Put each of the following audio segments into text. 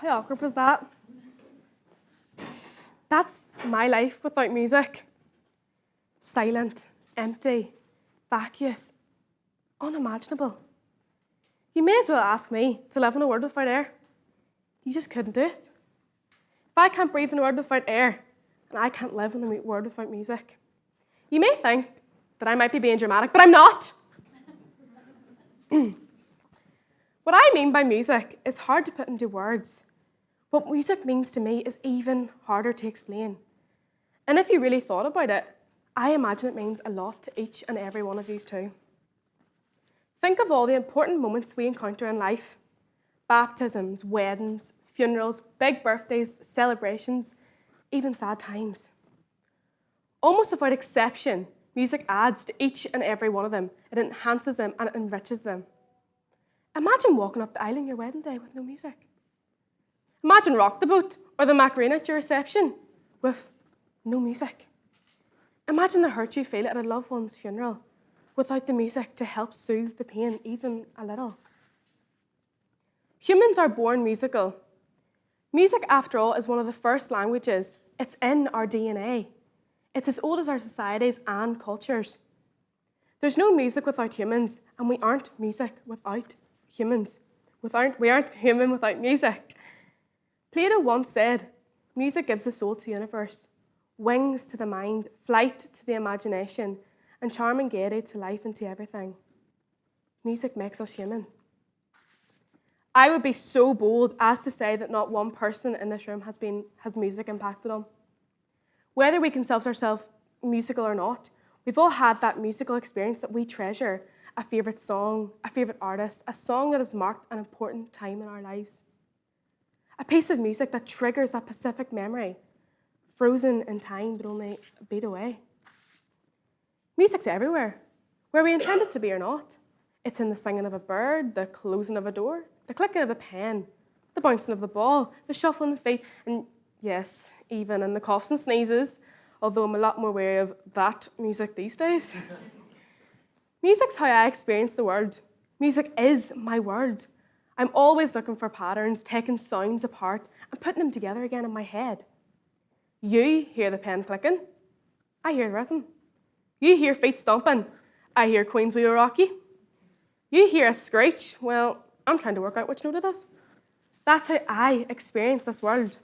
How awkward was that? That's my life without music. Silent, empty, vacuous, unimaginable. You may as well ask me to live in a world without air. You just couldn't do it. If I can't breathe in a world without air, and I can't live in a world without music. You may think that I might be being dramatic, but I'm not. What I mean by music is hard to put into words. What music means to me is even harder to explain. And if you really thought about it, I imagine it means a lot to each and every one of you too. Think of all the important moments we encounter in life. Baptisms, weddings, funerals, big birthdays, celebrations, even sad times. Almost without exception, music adds to each and every one of them. It enhances them and it enriches them. Imagine walking up the aisle on your wedding day with no music. Imagine Rock the Boat or the Macarena at your reception with no music. Imagine the hurt you feel at a loved one's funeral without the music to help soothe the pain even a little. Humans are born musical. Music, after all, is one of the first languages. It's in our DNA. It's as old as our societies and cultures. There's no music without humans, and we aren't music without humans. We aren't human without music. Plato once said, music gives the soul to the universe, wings to the mind, flight to the imagination, and charm and gaiety to life and to everything. Music makes us human. I would be so bold as to say that not one person in this room has music impacted on. Whether we consider ourselves musical or not, we've all had that musical experience that we treasure, a favourite song, a favourite artist, a song that has marked an important time in our lives. A piece of music that triggers that specific memory, frozen in time but only a beat away. Music's everywhere, where we intend it to be or not. It's in the singing of a bird, the closing of a door, the clicking of the pen, the bouncing of the ball, the shuffling of feet, and yes, even in the coughs and sneezes, although I'm a lot more wary of that music these days. Music's how I experience the world. Music is my world. I'm always looking for patterns, taking sounds apart and putting them together again in my head. You hear the pen clicking, I hear the rhythm. You hear feet stomping, I hear Queen's Wee Rocky. You hear a screech, well, I'm trying to work out which note it is. That's how I experience this world.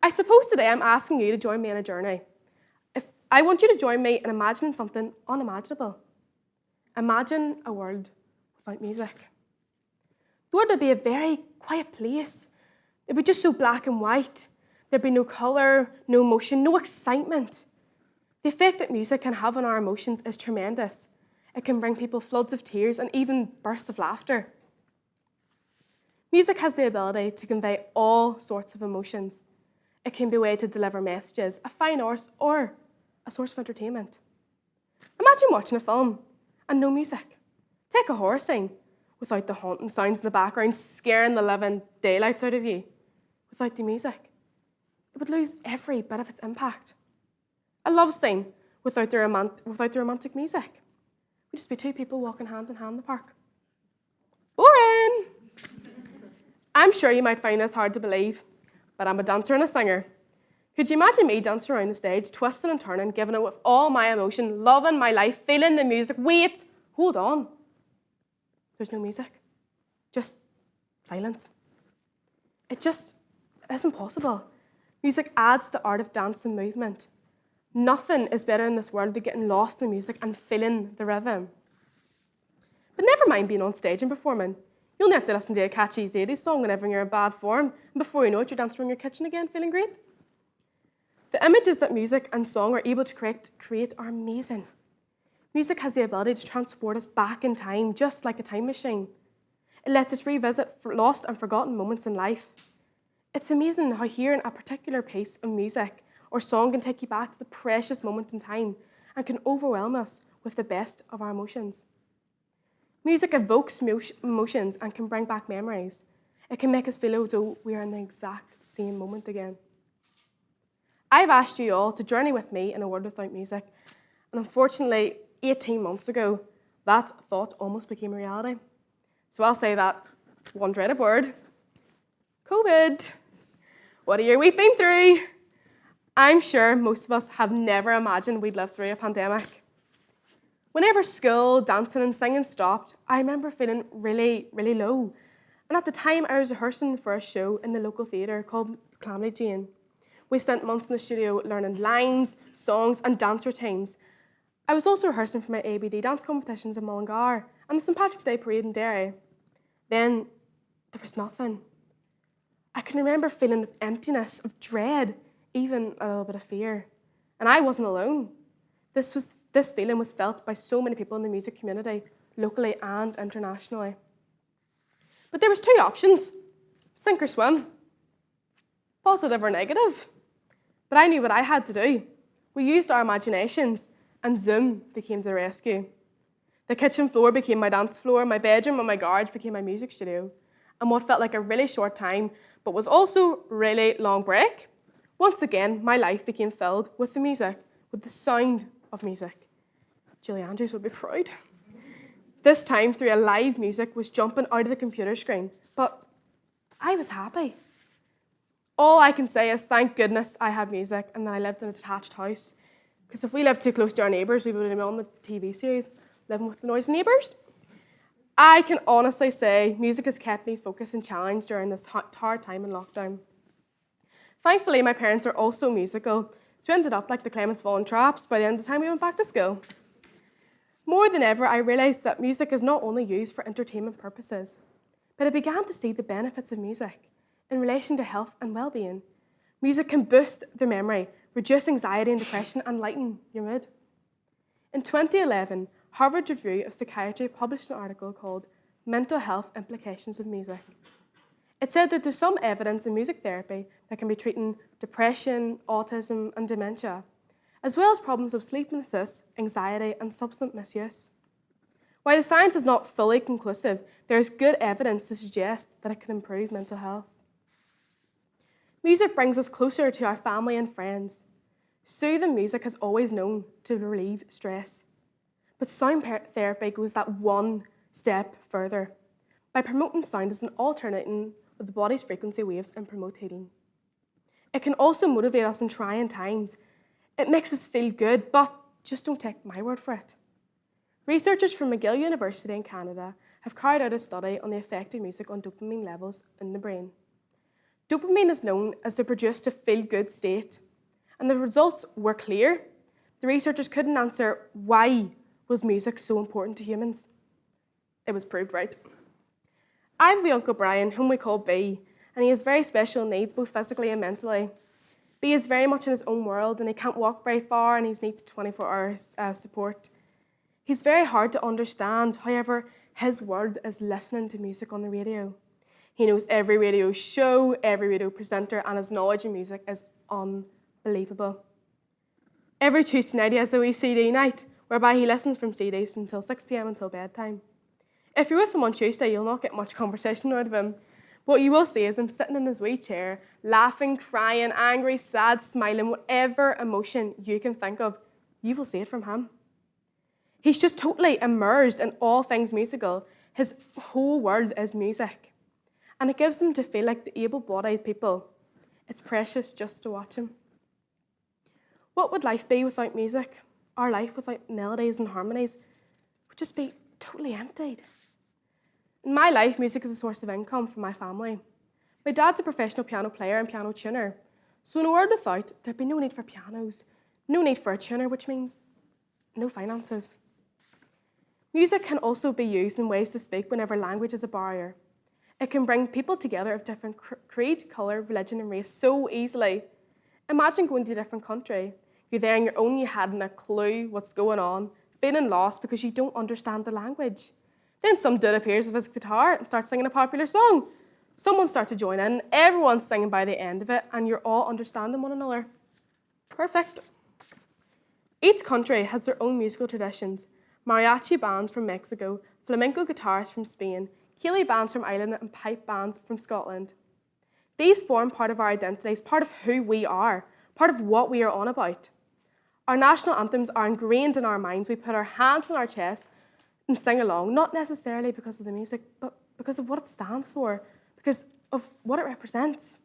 I suppose today I'm asking you to join me on a journey. I want you to join me in imagining something unimaginable. Imagine a world without music. The world would be a very quiet place. It'd be just so black and white. There'd be no colour, no emotion, no excitement. The effect that music can have on our emotions is tremendous. It can bring people floods of tears and even bursts of laughter. Music has the ability to convey all sorts of emotions. It can be a way to deliver messages, a fine art, or a source of entertainment. Imagine watching a film and no music. Take a horror scene without the haunting sounds in the background scaring the living daylights out of you. Without the music, it would lose every bit of its impact. A love scene without the romantic music would just be two people walking hand in hand in the park. Boring! I'm sure you might find this hard to believe, but I'm a dancer and a singer. Could you imagine me dancing around the stage, twisting and turning, giving it with all my emotion, loving my life, feeling the music? Wait, hold on. There's no music. Just silence. It isn't possible. Music adds to the art of dance and movement. Nothing is better in this world than getting lost in the music and feeling the rhythm. But never mind being on stage and performing. You'll only have to listen to a catchy 80s song whenever you're in bad form, and before you know it, you're dancing around your kitchen again, feeling great. The images that music and song are able to create are amazing. Music has the ability to transport us back in time, just like a time machine. It lets us revisit lost and forgotten moments in life. It's amazing how hearing a particular piece of music or song can take you back to the precious moment in time and can overwhelm us with the best of our emotions. Music evokes emotions and can bring back memories. It can make us feel as though we are in the exact same moment again. I've asked you all to journey with me in a world without music, and unfortunately, 18 months ago, that thought almost became a reality. So I'll say that one dreaded word, COVID. What a year we've been through. I'm sure most of us have never imagined we'd live through a pandemic. Whenever school, dancing and singing stopped, I remember feeling really, really low. And at the time, I was rehearsing for a show in the local theatre called Clements. We spent months in the studio learning lines, songs and dance routines. I was also rehearsing for my ABD dance competitions in Mullingar and the St Patrick's Day parade in Derry. Then there was nothing. I can remember feeling emptiness, of dread, even a little bit of fear. And I wasn't alone. This feeling was felt by so many people in the music community, locally and internationally. But there was two options, sink or swim, positive or negative. But I knew what I had to do. We used our imaginations, and Zoom became the rescue. The kitchen floor became my dance floor, my bedroom and my garage became my music studio. And what felt like a really short time, but was also really long break, once again, my life became filled with the music, with the sound of music. Julie Andrews would be proud. This time, through a live music was jumping out of the computer screen, but I was happy. All I can say is thank goodness I had music and that I lived in a detached house. Because if we lived too close to our neighbours, we would have been on the TV series, Living with the Noisy Neighbours. I can honestly say music has kept me focused and challenged during this hard time in lockdown. Thankfully, my parents are also musical, so we ended up like the Clements fallen traps by the end of the time we went back to school. More than ever, I realised that music is not only used for entertainment purposes, but I began to see the benefits of music in relation to health and well-being. Music can boost the memory, reduce anxiety and depression, and lighten your mood. In 2011, Harvard Review of Psychiatry published an article called Mental Health Implications of Music. It said that there's some evidence in music therapy that can be treating depression, autism, and dementia, as well as problems of sleeplessness, anxiety, and substance misuse. While the science is not fully conclusive, there is good evidence to suggest that it can improve mental health. Music brings us closer to our family and friends. Soothing music has always known to relieve stress. But sound therapy goes that one step further by promoting sound as an alternating of the body's frequency waves and promote healing. It can also motivate us in trying times. It makes us feel good, but just don't take my word for it. Researchers from McGill University in Canada have carried out a study on the effect of music on dopamine levels in the brain. Dopamine is known as the produced to feel-good state, and the results were clear. The researchers couldn't answer why was music so important to humans. It was proved right. I have a wee Uncle Brian, whom we call B, and he has very special needs, both physically and mentally. B is very much in his own world, and he can't walk very far, and he needs 24-hour support. He's very hard to understand, however, his world is listening to music on the radio. He knows every radio show, every radio presenter, and his knowledge of music is unbelievable. Every Tuesday night he has a wee CD night, whereby he listens from CDs until 6 p.m. until bedtime. If you're with him on Tuesday, you'll not get much conversation out of him. What you will see is him sitting in his wee chair, laughing, crying, angry, sad, smiling, whatever emotion you can think of, you will see it from him. He's just totally immersed in all things musical. His whole world is music. And it gives him to feel like the able-bodied people. It's precious just to watch him. What would life be without music? Our life without melodies and harmonies would just be totally emptied. In my life, music is a source of income for my family. My dad's a professional piano player and piano tuner. So in a world without, there'd be no need for pianos, no need for a tuner, which means no finances. Music can also be used in ways to speak whenever language is a barrier. It can bring people together of different creed, colour, religion and race so easily. Imagine going to a different country. You're there on your own, you hadn't a clue what's going on, feeling lost because you don't understand the language. Then some dude appears with his guitar and starts singing a popular song. Someone starts to join in, everyone's singing by the end of it, and you're all understanding one another. Perfect. Each country has their own musical traditions. Mariachi bands from Mexico, flamenco guitarists from Spain, Ceilidh bands from Ireland, and pipe bands from Scotland. These form part of our identities, part of who we are, part of what we are on about. Our national anthems are ingrained in our minds. We put our hands on our chests and sing along, not necessarily because of the music, but because of what it stands for, because of what it represents.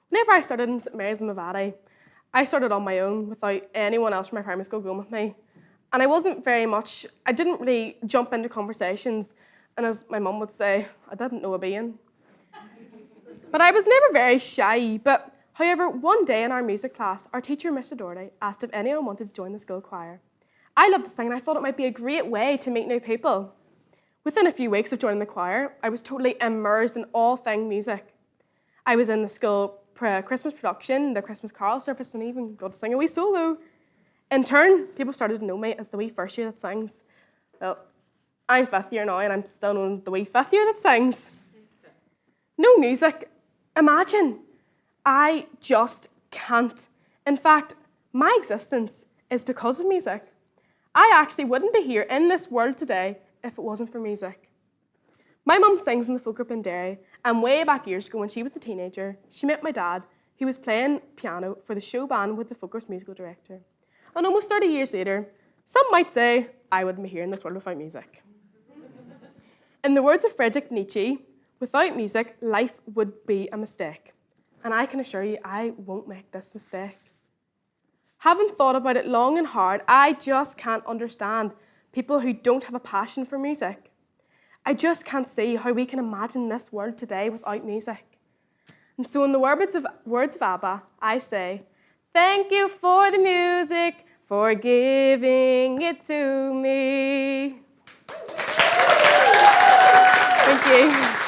Whenever I started in St Mary's in Mavati, I started on my own without anyone else from my primary school going with me. And I didn't really jump into conversations, and as my mum would say, I didn't know a being. But I was never very shy, however, one day in our music class, our teacher, Mr. Doherty, asked if anyone wanted to join the school choir. I loved to sing, and I thought it might be a great way to meet new people. Within a few weeks of joining the choir, I was totally immersed in all things music. I was in the school Christmas production, the Christmas carol service, and even got to sing a wee solo. In turn, people started to know me as the wee first year that sings. Well, I'm fifth year now, and I'm still known as the wee fifth year that sings. No music. Imagine. I just can't. In fact, my existence is because of music. I actually wouldn't be here in this world today if it wasn't for music. My mum sings in the folk group in Derry, and way back years ago when she was a teenager, she met my dad, who was playing piano for the show band with the folk group's musical director. And almost 30 years later, some might say, I wouldn't be here in this world without music. In the words of Friedrich Nietzsche, without music, life would be a mistake. And I can assure you, I won't make this mistake. Having thought about it long and hard, I just can't understand people who don't have a passion for music. I just can't see how we can imagine this world today without music. And so in the words of ABBA, I say, thank you for the music, for giving it to me. Thank you.